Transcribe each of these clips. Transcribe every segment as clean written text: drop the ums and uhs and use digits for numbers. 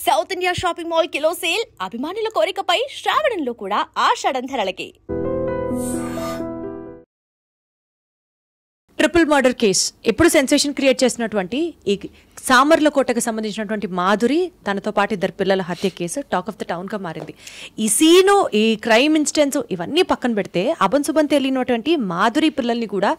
South India shopping mall kilo sale అభిమానుల కోరికపై శ్రావణంలో కూడా ఆషాఢం ధరలకి. Triple murder case ఎప్పుడు సెన్సేషన్ క్రియేట్ చేసినటువంటి ఈ సామర్లకోటకు సంబంధించినటువంటి మాధురి తనతో పాటు ఇద్దరు పిల్లల హత్య case talk of the town గా మారింది. ఈ సీను, ఈ క్రైమ్ ఇన్సిడెంట్స్ ఇవన్నీ పక్కన పెడితే అభంశుభం తెలియనటువంటి మాధురి పిల్లల్ని కూడా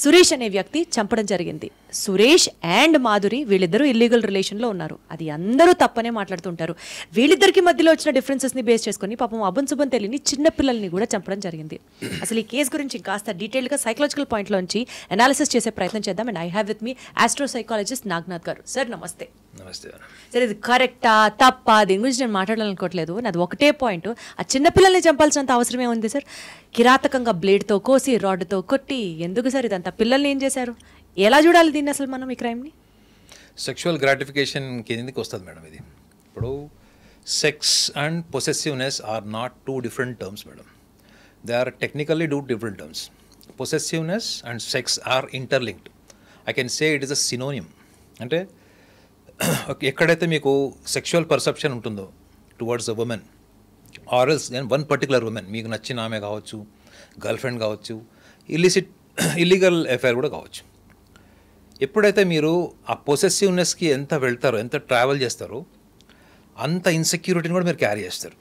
సురేష్ అనే వ్యక్తి చంపడం జరిగింది. సురేష్ అండ్ మాధురి వీళ్ళిద్దరూ ఇల్లీగల్ రిలేషన్లో ఉన్నారు. అది అందరూ తప్పనే మాట్లాడుతుంటారు. వీళ్ళిద్దరికి మధ్యలో వచ్చిన డిఫరెన్సెస్ని బేస్ చేసుకుని పాపం అభంశుభం తెలియని చిన్న పిల్లల్ని కూడా చంపడం జరిగింది. అసలు ఈ కేసు గురించి కాస్త డీటెయిల్గా సైకలాజికల్ పాయింట్లోంచి అనాలిసిస్ చేసే ప్రయత్నం చేద్దాం. And I have with me astro psychologist Naganath గారు. సార్ నమస్తే. నమస్తే. సరే, ఇది కరెక్టా తప్పా దీని గురించి నేను మాట్లాడాలనుకోవట్లేదు. నాది ఒకటే పాయింట్, ఆ చిన్నపిల్లల్ని చంపాల్సినంత అవసరమే ఉంది సార్. కిరాతకంగా బ్లేడ్తో కోసి రాడ్తో కొట్టి ఎందుకు సార్ ఇదంతా? పిల్లల్ని ఏం చేశారు? ఎలా చూడాలి దీన్ని అసలు మనం ఈ క్రైమ్ని? సెక్షువల్ గ్రాటిఫికేషన్ కిందకి వస్తుంది మేడం. ఇది ఇప్పుడు sex and possessiveness are not two different terms madam. They are technically two different terms. Possessiveness and sex are interlinked. I can say it is a synonym. అంటే ఎక్కడైతే మీకు సెక్షువల్ పర్సెప్షన్ ఉంటుందో towards the women or else then one particular women, మీకు నచ్చిన ఆమె కావచ్చు, girlfriend కావచ్చు, illegal affair కూడా కావచ్చు. ఎప్పుడైతే మీరు ఆ పొసెసివ్నెస్కి ఎంత వెళ్తారో, ఎంత ట్రావెల్ చేస్తారో, అంత ఇన్సెక్యూరిటీని కూడా మీరు క్యారీ చేస్తారు.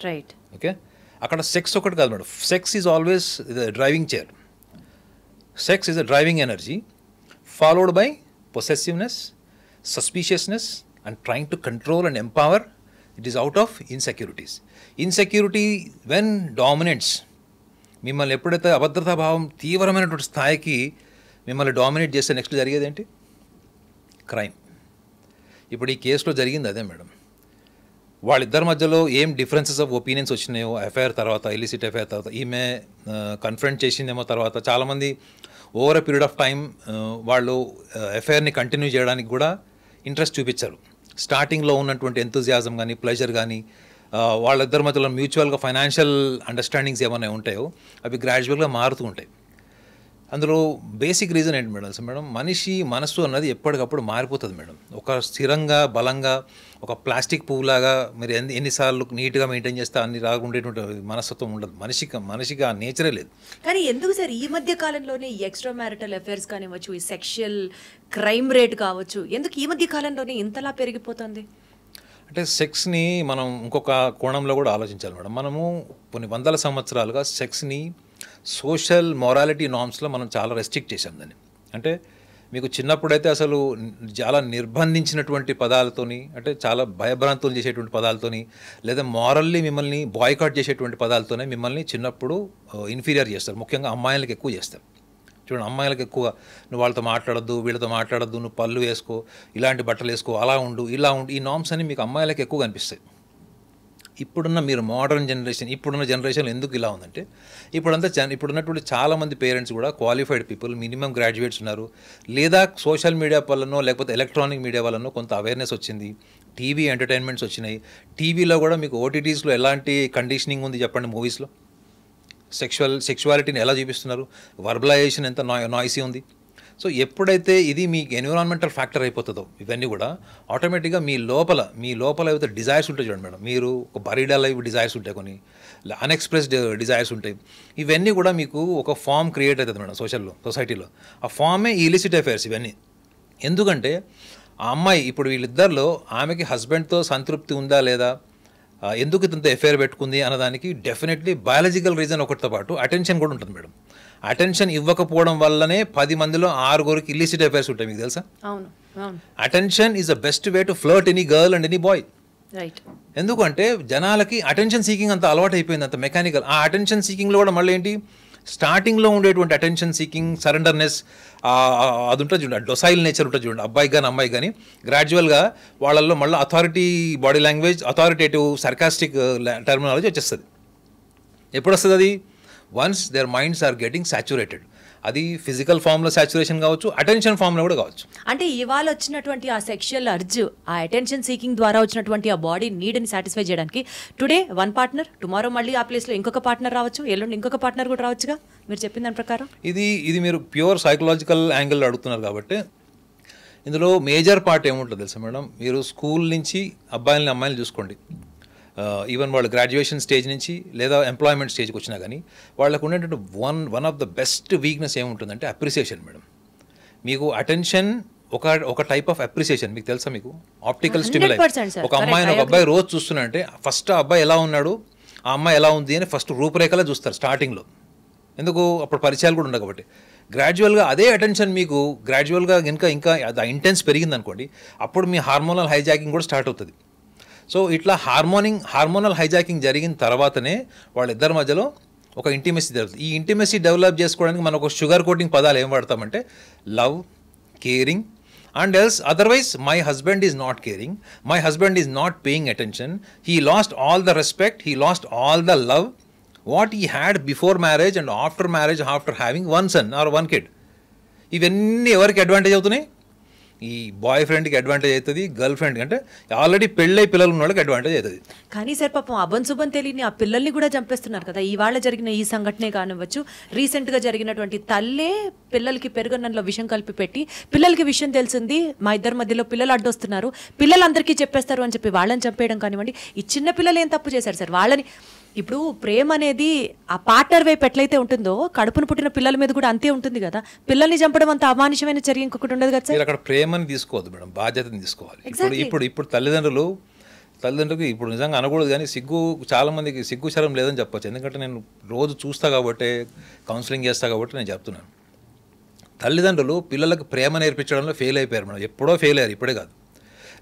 రైట్. ఓకే, అక్కడ సెక్స్ ఒకటి కాదు madam. Sex is always the driving chair. Sex is the driving energy followed by possessiveness, suspiciousness and trying to control and empower. It is out of insecurities. Insecurity when dominates, మిమ్మల్ని ఎప్పుడైతే అభద్రతా భావం తీవ్రమైనటువంటి స్థాయికి మిమ్మల్ని dominate చేస్తే next జరిగేది ఏంటి? క్రైమ్. ఇప్పుడు ఈ కేసులో జరిగింది అదే మేడం. వాళ్ళిద్దరి మధ్యలో ఏం డిఫరెన్సెస్ ఆఫ్ ఒపీనియన్స్ వచ్చినాయో ఎఫ్ఐఆర్ తర్వాత, ఇలిసిట్ ఎఫ్ఐఆర్ తర్వాత, ఈమె కన్ఫ్రంట్ చేసిందేమో తర్వాత, చాలామంది over a period of time వాళ్ళు ఎఫ్ఐఆర్ని కంటిన్యూ చేయడానికి కూడా ఇంట్రెస్ట్ చూపించారు. స్టార్టింగ్లో ఉన్నటువంటి ఎంతూజియాజం కానీ, ప్లెజర్ కానీ, వాళ్ళిద్దరి మధ్యలో మ్యూచువల్గా ఫైనాన్షియల్ అండర్స్టాండింగ్స్ ఏమైనా ఉంటాయో అవి గ్రాడ్యువల్గా మారుతూ ఉంటాయి. అందులో బేసిక్ రీజన్ ఏంటి మేడం? మనిషి మనస్సు అన్నది ఎప్పటికప్పుడు మారిపోతుంది మేడం. ఒక స్థిరంగా, బలంగా, ఒక ప్లాస్టిక్ పువ్వులాగా మీరు ఎన్నిసార్లు నీట్గా మెయింటైన్ చేస్తే అన్ని రాకుండేటువంటి మనస్తత్వం ఉండదు మనిషికి. ఆ నేచరే లేదు. కానీ ఎందుకు సార్ ఈ మధ్య కాలంలోనే ఈ ఎక్స్ట్రా మ్యారిటల్ అఫైర్స్ కానివ్వచ్చు, ఈ సెక్షువల్ క్రైమ్ రేట్ కావచ్చు, ఎందుకు ఈ మధ్య కాలంలోనే ఇంతలా పెరిగిపోతుంది? అంటే సెక్స్ని మనం ఇంకొక కోణంలో కూడా ఆలోచించాలి మేడం. మనము కొన్ని వందల సంవత్సరాలుగా సెక్స్ని సోషల్ మొరాలిటీ నార్మ్స్లో మనం చాలా రెస్ట్రిక్ట్ చేసాం దాన్ని. అంటే మీకు చిన్నప్పుడైతే అసలు చాలా నిర్బంధించినటువంటి పదాలతోని, అంటే చాలా భయభ్రాంతులు చేసేటువంటి పదాలతోని, లేదా మారల్లీ మిమ్మల్ని బాయ్కాట్ చేసేటువంటి పదాలతోనే మిమ్మల్ని చిన్నప్పుడు ఇన్ఫీరియర్ చేస్తారు. ముఖ్యంగా అమ్మాయిలకు ఎక్కువ చేస్తారు. చూడండి, అమ్మాయిలకు ఎక్కువ నువ్వు వాళ్ళతో మాట్లాడద్దు, వీళ్ళతో మాట్లాడద్దు, నువ్వు పళ్ళు వేసుకో, ఇలాంటి బట్టలు వేసుకో, అలా ఉండు, ఇలా ఉండు, ఈ నార్మ్స్ అని మీకు అమ్మాయిలకు ఎక్కువ కనిపిస్తాయి. ఇప్పుడున్న మీరు మోడర్న్ జనరేషన్, ఇప్పుడున్న జనరేషన్లో ఎందుకు ఇలా ఉందంటే ఇప్పుడున్నటువంటి చాలామంది పేరెంట్స్ కూడా క్వాలిఫైడ్ పీపుల్, మినిమం గ్రాడ్యుయేట్స్ ఉన్నారు, లేదా సోషల్ మీడియా వల్లనో లేకపోతే ఎలక్ట్రానిక్ మీడియా వల్లనో కొంత అవేర్నెస్ వచ్చింది, టీవీ ఎంటర్టైన్మెంట్స్ వచ్చినాయి. టీవీలో కూడా మీకు ఓటీటీస్లో ఎలాంటి కండిషనింగ్ ఉంది చెప్పండి? మూవీస్లో సెక్షువాలిటీని ఎలా చూపిస్తున్నారు, వర్బలైజేషన్ ఎంత నాయిసీ ఉంది. సో ఎప్పుడైతే ఇది మీకు ఎన్విరాన్మెంటల్ ఫ్యాక్టర్ అయిపోతుందో ఇవన్నీ కూడా ఆటోమేటిక్గా మీ లోపల ఏవైతే డిజైర్స్ ఉంటాయి చూడండి మేడం. మీరు ఒక బరీడ్ లైవ్ డిజైర్స్ ఉంటాయి, కొన్ని అన్ఎక్స్ప్రెస్డ్ డిజైర్స్ ఉంటాయి. ఇవన్నీ కూడా మీకు ఒక ఫామ్ క్రియేట్ అవుతుంది మేడం సొసైటీలో. ఆ ఫామే ఈ ఇలిసిట్ అఫైర్స్ ఇవన్నీ. ఎందుకంటే ఆ అమ్మాయి ఇప్పుడు వీళ్ళిద్దరిలో ఆమెకి హస్బెండ్తో సంతృప్తి ఉందా లేదా, ఎందుకు ఇంత ఎఫైర్ పెట్టుకుంది అన్నదానికి డెఫినెట్లీ బయాలజికల్ రీజన్ ఒకటితో పాటు అటెన్షన్ కూడా ఉంటుంది మేడం. అటెన్షన్ ఇవ్వకపోవడం వల్లనే 10 మందిలో 6 ఇల్లిసిట్ అఫైర్స్ ఉంటాయి, మీకు తెలుసా? Attention is the best way to flirt any girl and any bye. ఎందుకంటే జనాలకి అటెన్షన్ సీకింగ్ అంత అలవాటు అయిపోయింది, అంత మెకానికల్. ఆ అటెన్షన్ సీకింగ్లో కూడా మళ్ళీ ఏంటి, స్టార్టింగ్లో ఉండేటువంటి అటెన్షన్ సీకింగ్, సరెండర్నెస్, అది ఉంటుంది చూడండి, డొసైల్ నేచర్ ఉంటుంది చూడండి, అబ్బాయి కానీ అమ్మాయి కానీ, గ్రాడ్యువల్గా వాళ్ళల్లో మళ్ళీ authority body language, authoritative sarcastic terminology వచ్చేస్తుంది. ఎప్పుడు వస్తుంది అది? Once there minds are getting saturated. అది ఫిజికల్ ఫామ్లో సాచురేషన్ కావచ్చు, అటెన్షన్ ఫామ్లో కూడా కావచ్చు. అంటే ఇవాళ వచ్చినటువంటి ఆ సెక్షువల్ అర్జ్, ఆ అటెన్షన్ సీకింగ్ ద్వారా వచ్చినటువంటి ఆ బాడీ నీడ్ని సాటిస్ఫై చేయడానికి టుడే వన్ పార్ట్నర్, టుమారో మళ్ళీ ఆ ప్లేస్లో ఇంకొక పార్ట్నర్ రావచ్చు, ఎల్లుండి ఇంకొక పార్ట్నర్ కూడా రావచ్చుగా మీరు చెప్పిన దాని ప్రకారం. ఇది మీరు ప్యూర్ సైకలాజికల్ యాంగిల్ అడుగుతున్నారు కాబట్టి ఇందులో మేజర్ పార్ట్ ఏముంటుంది తెలుసా మేడం, మీరు స్కూల్ నుంచి అబ్బాయిలని అమ్మాయిలు చూసుకోండి, ఈవెన్ వాళ్ళు గ్రాడ్యుయేషన్ స్టేజ్ నుంచి లేదా ఎంప్లాయ్మెంట్ స్టేజ్కి వచ్చినా కానీ వాళ్ళకు ఉండేటువంటి one of the best weakness ఏముంటుందంటే అప్రిసియేషన్ మేడం. మీకు అటెన్షన్ ఒక టైప్ ఆఫ్ అప్రిసియేషన్ మీకు తెలుసా, మీకు ఆప్టికల్ స్టిమ్యులై. ఒక అమ్మాయిని ఒక అబ్బాయి రోజు చూస్తున్నారంటే ఫస్ట్ ఆ అబ్బాయి ఎలా ఉన్నాడు, ఆ అమ్మాయి ఎలా ఉంది అని ఫస్ట్ రూపురేఖలా చూస్తారు స్టార్టింగ్లో. ఎందుకు, అప్పుడు పరిచయాలు కూడా ఉండవు కాబట్టి. గ్రాడ్యువల్గా అదే అటెన్షన్ మీకు గ్రాడ్యువల్గా ఇంకా అది ఇంటెన్స్ పెరిగింది అనుకోండి, అప్పుడు మీ హార్మోనల్ హైజాకింగ్ కూడా స్టార్ట్ అవుతుంది. సో ఇట్లా హార్మోనల్ హైజాకింగ్ జరిగిన తర్వాతనే వాళ్ళిద్దరి మధ్యలో ఒక ఇంటిమెసీ జరుగుతుంది. ఈ ఇంటిమెసీ డెవలప్ చేసుకోవడానికి మనం ఒక షుగర్ కోటింగ్ పదాలు ఏం వాడతామంటే love, caring and else. Otherwise my husband is not caring, my husband is not paying attention, he lost all the respect, he lost all the love what he had before marriage and marriage after having one son or one kid. ఇవన్నీ ఎవరికి advantage అవుతున్నాయి, ఈ bye ఫ్రెండ్కి advantage అవుతుంది, girl ఫ్రెండ్కి అంటే already పెళ్ళై పిల్లలు ఉన్న వాళ్ళకి అడ్వాంటేజ్ అవుతుంది. కానీ సార్ పాపం అభంశుభం తెలియని ఆ పిల్లల్ని కూడా చంపేస్తున్నారు కదా. ఇవాళ జరిగిన ఈ సంఘటనే కానివ్వచ్చు, రీసెంట్గా జరిగినటువంటి తల్లే పిల్లలకి పెరుగన్నంలో విషం కలిపి పెట్టి పిల్లలకి విషయం తెలిసింది, మా ఇద్దరి మధ్యలో పిల్లలు అడ్డొస్తున్నారు, పిల్లలందరికీ చెప్పేస్తారు అని చెప్పి వాళ్ళని చంపేయడం కానివ్వండి. ఈ చిన్న పిల్లలు ఏం తప్పు చేశారు సార్? వాళ్ళని ఇప్పుడు ప్రేమ అనేది ఆ పార్ట్నర్ వైపు ఎట్లయితే ఉంటుందో కడుపును పుట్టిన పిల్లల మీద కూడా అంతే ఉంటుంది కదా. పిల్లల్ని చంపడం అంత అమానుషమైన చర్య ఇంకొకటి ఉండదు కదా సార్. అక్కడ ప్రేమని తీసుకోవద్దు మేడం, బాధ్యతని తీసుకోవాలి. ఇప్పుడు తల్లిదండ్రులకు ఇప్పుడు నిజంగా అనకూడదు కానీ చాలా మందికి సిగ్గు శరం లేదని చెప్పొచ్చు. ఎందుకంటే నేను రోజు చూస్తా కాబట్టి, కౌన్సిలింగ్ చేస్తా కాబట్టి నేను చెప్తున్నాను. తల్లిదండ్రులు పిల్లలకు ప్రేమ నేర్పించడంలో ఫెయిల్ అయిపోయారు మేడం. ఎప్పుడో ఫెయిల్ అయ్యారు, ఇప్పుడే కాదు.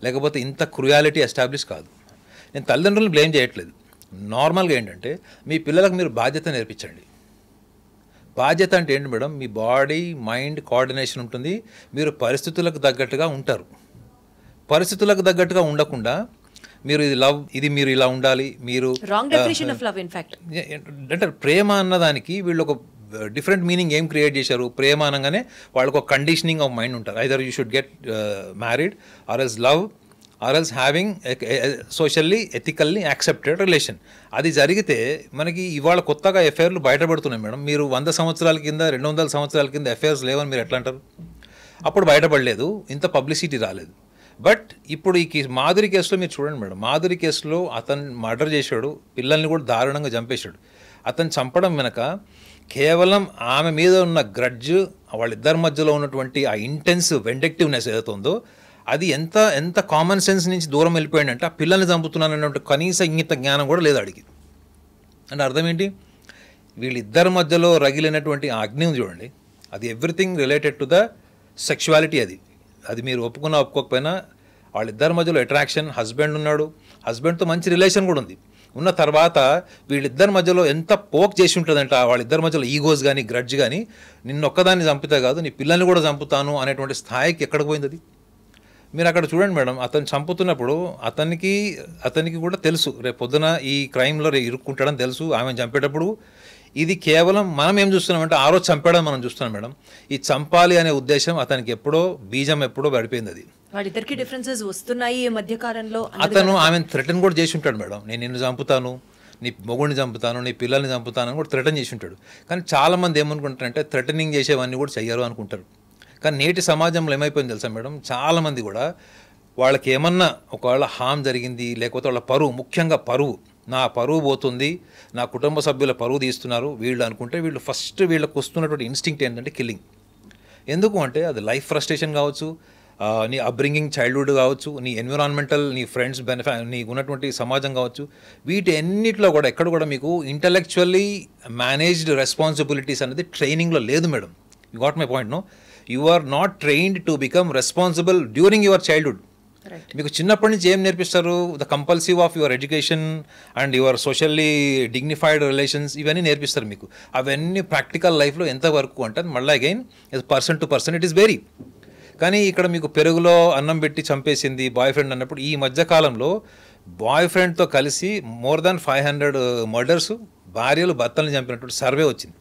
లేకపోతే ఇంత క్రుయాలిటీ ఎస్టాబ్లిష్ కాదు. నేను తల్లిదండ్రులను బ్లేమ్ చేయట్లేదు. నార్మల్గా ఏంటంటే మీ పిల్లలకు మీరు బాధ్యత నేర్పించండి. బాధ్యత అంటే ఏంటి మేడం, మీ బాడీ మైండ్ కోఆర్డినేషన్ ఉంటుంది, మీరు పరిస్థితులకు తగ్గట్టుగా ఉంటారు. పరిస్థితులకు తగ్గట్టుగా ఉండకుండా మీరు ఇది లవ్, ఇది మీరు ఇలా ఉండాలి, మీరు wrong definition of love. In fact అంటే ప్రేమ అన్నదానికి వీళ్ళు ఒక డిఫరెంట్ మీనింగ్ ఏం క్రియేట్ చేశారు. ప్రేమ అనగానే వాళ్ళకు ఒక కండిషనింగ్ ఆఫ్ మైండ్ ఉంటారు. Either you should get married or else love or else having socially ethically accepted relation. అది జరిగితే మనకి ఇవాళ కొత్తగా ఎఫ్ఐఆర్లు బయటపడుతున్నాయి మేడం. మీరు 100 సంవత్సరాల కింద 200 సంవత్సరాల కింద ఎఫ్ఐఆర్స్ లేవని మీరు ఎట్లా అంటారు? అప్పుడు బయటపడలేదు, ఇంత పబ్లిసిటీ రాలేదు. బట్ ఇప్పుడు ఈ మాధురి కేసులో మీరు చూడండి మేడం, మాధురి కేసులో అతను మర్డర్ చేశాడు, పిల్లల్ని కూడా దారుణంగా చంపేశాడు. అతను చంపడం వెనక కేవలం ఆమె మీద ఉన్న గ్రడ్జ్, వాళ్ళిద్దరి మధ్యలో ఉన్నటువంటి ఆ ఇంటెన్స్ వెండెక్టివ్నెస్ ఏదైతే ఉందో అది ఎంత కామన్ సెన్స్ నుంచి దూరం వెళ్ళిపోయాడంటే ఆ పిల్లల్ని చంపుతున్నానన్నటువంటి కనీస ఇంగిత జ్ఞానం కూడా లేదు అడిగి. అంటే అర్థం ఏంటి, వీళ్ళిద్దరి మధ్యలో రగిలినటువంటి ఆ అగ్ని చూడండి, అది everything related to the sexuality. అది మీరు ఒప్పుకోకపోయినా వాళ్ళిద్దరి మధ్యలో అట్రాక్షన్, హస్బెండ్ ఉన్నాడు, హస్బెండ్తో మంచి రిలేషన్ కూడా ఉంది. ఉన్న తర్వాత వీళ్ళిద్దరి మధ్యలో ఎంత పోక్ చేసి ఉంటుందంట, వాళ్ళిద్దరి మధ్యలో ఈగోస్ కానీ గ్రడ్జ్ కానీ, నిన్నొక్కదాన్ని చంపితే కాదు నీ పిల్లల్ని కూడా చంపుతాను అనేటువంటి స్థాయికి ఎక్కడికి పోయింది అది. మీరు అక్కడ చూడండి మేడం, అతను చంపుతున్నప్పుడు అతనికి కూడా తెలుసు రేపు పొద్దున ఈ క్రైమ్లో ఇరుక్కుంటాడని తెలుసు. ఆమెను చంపేటప్పుడు ఇది కేవలం మనం ఏం చూస్తున్నామంటే ఆ రోజు చంపేయడం మనం చూస్తున్నాం మేడం. ఈ చంపాలి అనే ఉద్దేశం అతనికి ఎప్పుడో బీజం ఎప్పుడో పడిపోయింది. అది వాళ్ళిద్దరికి డిఫరెన్సెస్ వస్తున్నాయి ఈ మధ్య కాలంలో. అతను ఆమెను థ్రెటన్ కూడా చేసి ఉంటాడు మేడం, నేను నిన్ను చంపుతాను, నీ మొగుడిని చంపుతాను, నీ పిల్లల్ని చంపుతాను అని కూడా థ్రెటన్ చేసి ఉంటాడు. కానీ చాలామంది ఏమనుకుంటారంటే థ్రెటనింగ్ చేసేవన్నీ కూడా చెయ్యరు అనుకుంటారు. కానీ నేటి సమాజంలో ఏమైపోయింది తెలుసా మేడం, చాలామంది కూడా వాళ్ళకి ఏమన్నా ఒకవేళ హామ్ జరిగింది, లేకపోతే వాళ్ళ పరువు, ముఖ్యంగా పరువు, నా పరువు పోతుంది, నా కుటుంబ సభ్యుల పరువు తీస్తున్నారు వీళ్ళు అనుకుంటే ఫస్ట్ వీళ్ళకి వస్తున్నటువంటి ఇన్స్టింక్ట్ ఏంటంటే కిల్లింగ్. ఎందుకు అంటే అది లైఫ్ ఫ్రస్ట్రేషన్ కావచ్చు, నీ అప్బ్రింగింగ్ చైల్డ్హుడ్ కావచ్చు, నీ ఎన్విరాన్మెంటల్, నీ ఫ్రెండ్స్ నీకు ఉన్నటువంటి సమాజం కావచ్చు, వీటి అన్నిటిలో కూడా ఎక్కడ కూడా మీకు ఇంటలెక్చువల్లీ మేనేజ్డ్ రెస్పాన్సిబిలిటీస్ అనేది ట్రైనింగ్లో లేదు madam. You got my point no. You are not trained to become responsible during your childhood. మీకు చిన్నప్పటి నుంచి ఏం నేర్పిస్తారు, the compulsive of your education and your socially dignified relations, ఇవన్నీ నేర్పిస్తారు మీకు. అవన్నీ ప్రాక్టికల్ లైఫ్లో ఎంతవరకు అంటే మళ్ళీ again person to person it is very. కానీ ఇక్కడ మీకు పెరుగులో అన్నం పెట్టి చంపేసింది బాయ్ ఫ్రెండ్ అన్నప్పుడు ఈ మధ్యకాలంలో బాయ్ ఫ్రెండ్తో కలిసి మోర్ దాన్ 500 మర్డర్స్, భార్యలు భర్తలను చంపినటువంటి సర్వే వచ్చింది.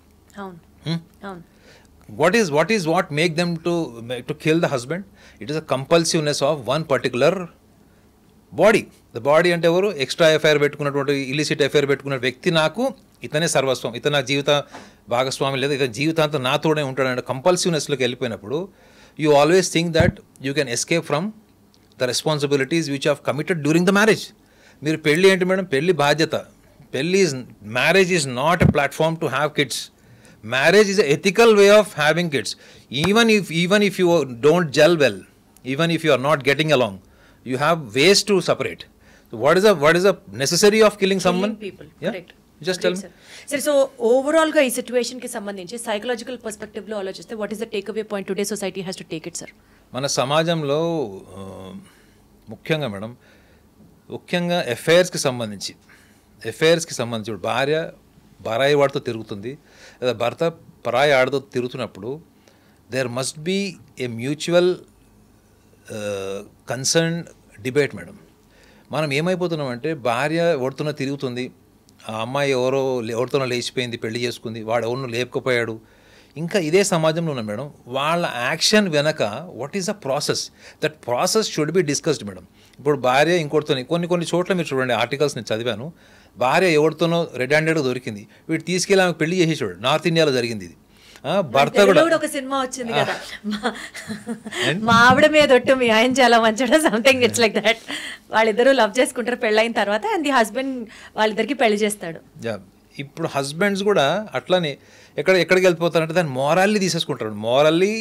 What make them to kill the husband? It is a compulsiveness of one particular body. The body అంటే ఎవరు, ఎక్స్ట్రా ఎఫ్ఐఆర్ పెట్టుకున్నటువంటి ఇలిసిట్ ఎఫ్ఐఆర్ పెట్టుకున్న వ్యక్తి, నాకు ఇతనే సర్వస్వం, ఇతను నా జీవిత భాగస్వామి లేదా ఇతని జీవితాంతం నాతోనే ఉంటాడంటే కంపల్సివ్నెస్లోకి వెళ్ళిపోయినప్పుడు you always think that you can escape from the responsibilities which you have committed during the marriage. మీరు పెళ్ళి ఏంటి మేడం, పెళ్ళి బాధ్యత. పెళ్ళి marriage is not a platform to have kids. Marriage is a ethical way of having kids. Even if you don't gel well, even if you are not getting along, you have ways to separate. What is the necessary of killing someone? People. Yeah? Correct. Just tell me. Sir, so overall గా ఈ situation కి సంబంధించి psychological perspective లో ఆలోచిస్తే what is the take away point today society has to take it sir? మన సమాజంలో ముఖ్యంగా madam, ముఖ్యంగా అఫైర్స్కి సంబంధించి ఇప్పుడు భార్య పరాయి వాడితో తిరుగుతుంది, లేదా భర్త పరాయి ఆడితో తిరుగుతున్నప్పుడు there must be a mutual concern debate madam. మనం ఏమైపోతున్నామంటే, భార్య ఎవరితోనో తిరుగుతుంది, ఆ అమ్మాయి ఎవరితోనో లేచిపోయింది, పెళ్లి చేసుకుంది, వాడు ఎవరినో లేపకపోయాడు, ఇంకా ఇదే సమాజంలో ఉన్నాం మేడం. వాళ్ళ యాక్షన్ వెనక what is the process, that process should be discussed madam. ఇప్పుడు భార్య ఇంకోటితో, కొన్ని చోట్ల మీరు చూడండి, ఆర్టికల్స్ నేను చదివాను, భార్య ఎవరితోనో రెడ్ హ్యాండెడ్గా దొరికింది, వీడు తీసుకెళ్ళి ఆమెకు పెళ్లి చేసి చూడు. నార్త్ ఇండియాలో జరిగింది ఇది. భర్త కూడా ఒక సినిమా వచ్చింది కదా, మా ఆవిడ మీద ఒట్టు మీ ఆయన చాలా మంచోడు, సంథింగ్ ఇట్స్ లైక్ దట్. వాళ్ళిద్దరూ లవ్ చేసుకుంటారు పెళ్ళైన తర్వాత, అండ్ ది హస్బెండ్ వాళ్ళిద్దరికి పెళ్లి చేస్తాడు. ఇప్పుడు హస్బెండ్స్ కూడా అట్లానే ఎక్కడికి వెళ్ళిపోతారంటే దాన్ని మోరల్లీ తీసేసుకుంటారు, మోరల్లీ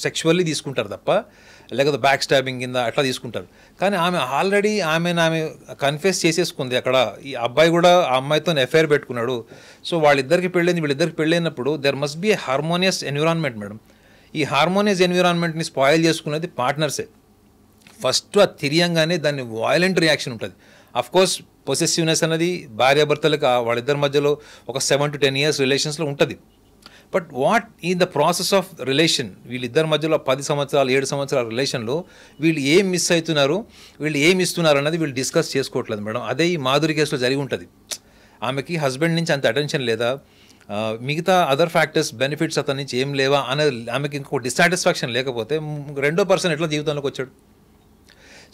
సెక్షువల్లీ తీసుకుంటారు తప్ప, లేకపోతే బ్యాక్ స్టాబింగ్ కింద అట్లా తీసుకుంటారు. కానీ ఆమె ఆల్రెడీ ఆమె కన్ఫెస్ చేసేసుకుంది అక్కడ. ఈ అబ్బాయి కూడా ఆ అమ్మాయితో ఎఫైర్ పెట్టుకున్నాడు. సో వీళ్ళిద్దరికి పెళ్ళైనప్పుడు there must be a harmonious environment madam. ఈ హార్మోనియస్ ఎన్విరాన్మెంట్ని స్పాయిల్ చేసుకునేది పార్ట్నర్సే. ఫస్ట్ అది తిరియంగానే దాన్ని వాయలెంట్ రియాక్షన్ ఉంటుంది. అఫ్కోర్స్ పొసెసివ్నెస్ అనేది భార్యాభర్తలకు వాళ్ళిద్దరి మధ్యలో ఒక 7 to 10 years రిలేషన్స్లో ఉంటుంది. But what in the process of relation, వీళ్ళిద్దరి మధ్యలో 10 సంవత్సరాలు 7 సంవత్సరాల రిలేషన్లో వీళ్ళు ఏం మిస్ అవుతున్నారు, వీళ్ళు ఏమి ఇస్తున్నారు అన్నది వీళ్ళు డిస్కస్ చేసుకోవట్లేదు మేడం. అదే ఈ మాధురి కేసులో జరిగి ఉంటుంది. ఆమెకి హస్బెండ్ నుంచి అంత అటెన్షన్ లేదా, మిగతా అదర్ ఫ్యాక్టర్స్ బెనిఫిట్స్ అతని నుంచి ఏం లేవా అనేది ఆమెకి ఇంకో డిస్సాటిస్ఫాక్షన్ లేకపోతే రెండో పర్సన్ ఎట్లా జీవితంలోకి వచ్చాడు?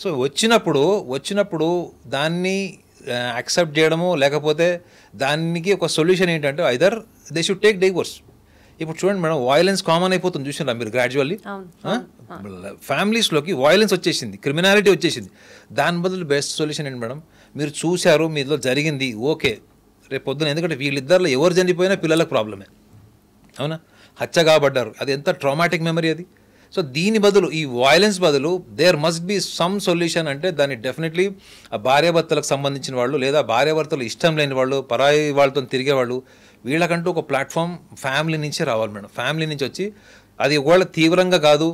సో వచ్చినప్పుడు దాన్ని యాక్సెప్ట్ చేయడము, లేకపోతే దానికి ఒక సొల్యూషన్ ఏంటంటే either they should take divorce. ఇప్పుడు చూడండి మేడం, వాయిలెన్స్ కామన్ అయిపోతుంది, చూసినా మీరు గ్రాడ్యువల్లీ ఫ్యామిలీస్లోకి వాయిలెన్స్ వచ్చేసింది, క్రిమినాలిటీ వచ్చేసింది. దాని బదులు బెస్ట్ సొల్యూషన్ ఏంటి మేడం, మీరు చూశారు, మీలో జరిగింది, ఓకే, రేపు పొద్దున, ఎందుకంటే వీళ్ళిద్దరిలో ఎవరు చనిపోయినా పిల్లలకు ప్రాబ్లమే, అవునా, హత్య కాబడ్డారు, అది ఎంత ట్రామాటిక్ మెమరీ అది. సో దీని బదులు, ఈ వాయిలెన్స్ బదులు there must be some solution. అంటే దాన్ని డెఫినెట్లీ ఆ భార్యాభర్తలకు సంబంధించిన వాళ్ళు, లేదా భార్యాభర్తలు ఇష్టం లేని వాళ్ళు, పరాయి వాళ్ళతో తిరిగేవాళ్ళు, వీళ్ళకంటూ ఒక ప్లాట్ఫామ్ ఫ్యామిలీ నుంచే రావాలి మేడం. ఫ్యామిలీ నుంచి వచ్చి, అది ఒకవేళ తీవ్రంగా కాదు,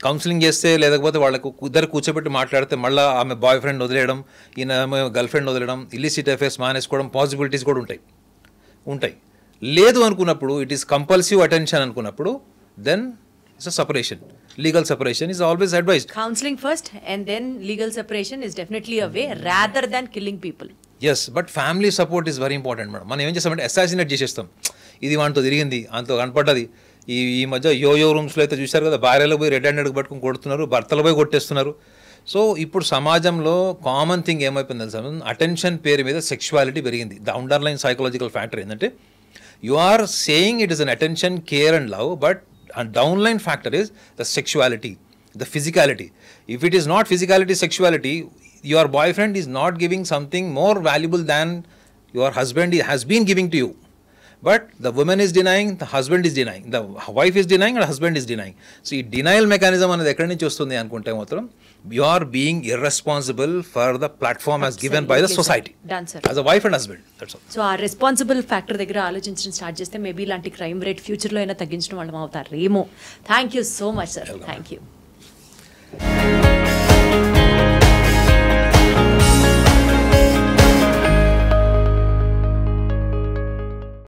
కౌన్సిలింగ్ చేస్తే, లేకపోతే వాళ్ళకు ఇద్దరు కూర్చోబెట్టి మాట్లాడితే మళ్ళీ ఆమె బాయ్ ఫ్రెండ్ వదిలేయడం, ఈయన గర్ల్ ఫ్రెండ్ వదిలేయడం, ఇల్లిసిట్ అఫేర్స్ మానేసుకోవడం పాసిబిలిటీస్ కూడా ఉంటాయి. లేదు అనుకున్నప్పుడు, ఇట్ ఈస్ కంపల్సివ్ అటెన్షన్ అనుకున్నప్పుడు, then it's a separation. Legal separation is always advised. Counseling first and then legal separation is definitely a way rather than killing people. Yes, but family support is very important madam. మనం ఏం చేస్తామంటే assassinate చేసేస్తాం. ఇది వాటితో తిరిగింది, అంతో కనపడ్డది. ఈ మధ్య యోయో రూమ్స్లో అయితే చూశారు కదా, భార్యలో పోయి రెడ్ హ్యాండెడ్ పట్టుకుని కొడుతున్నారు, భర్తలు పోయి కొట్టేస్తున్నారు. సో ఇప్పుడు సమాజంలో కామన్ థింగ్ ఏమైపోయింది తెలుసా, అటెన్షన్ పేరు మీద సెక్షువాలిటీ పెరిగింది. ద అండర్లైన్ సైకలాజికల్ ఫ్యాక్టర్ ఏంటంటే, you are saying it is an attention, care and love, but a downline factor is the sexuality, the physicality. If it is not physicality, sexuality, your boyfriend is not giving something more valuable than your husband has been giving to you. But the woman is denying, the husband is denying, the wife is denying, and the husband is denying. So ఈ denial mechanism అనేది ఎక్కడి నుంచి వస్తుంది అనుకుంటే మాత్రం, you are being irresponsible for the platform as given by the society. Done, sir. As a wife and husband, that's all. So ఆ responsible factor దగ్గర ఆలోచించడం స్టార్ట్ చేస్తే మేబీ ఇలాంటి క్రైమ్ రేట్ ఫ్యూచర్లో అయినా తగ్గించడం వాళ్ళం అవుతారేమో. Thank you so much sir, thank you.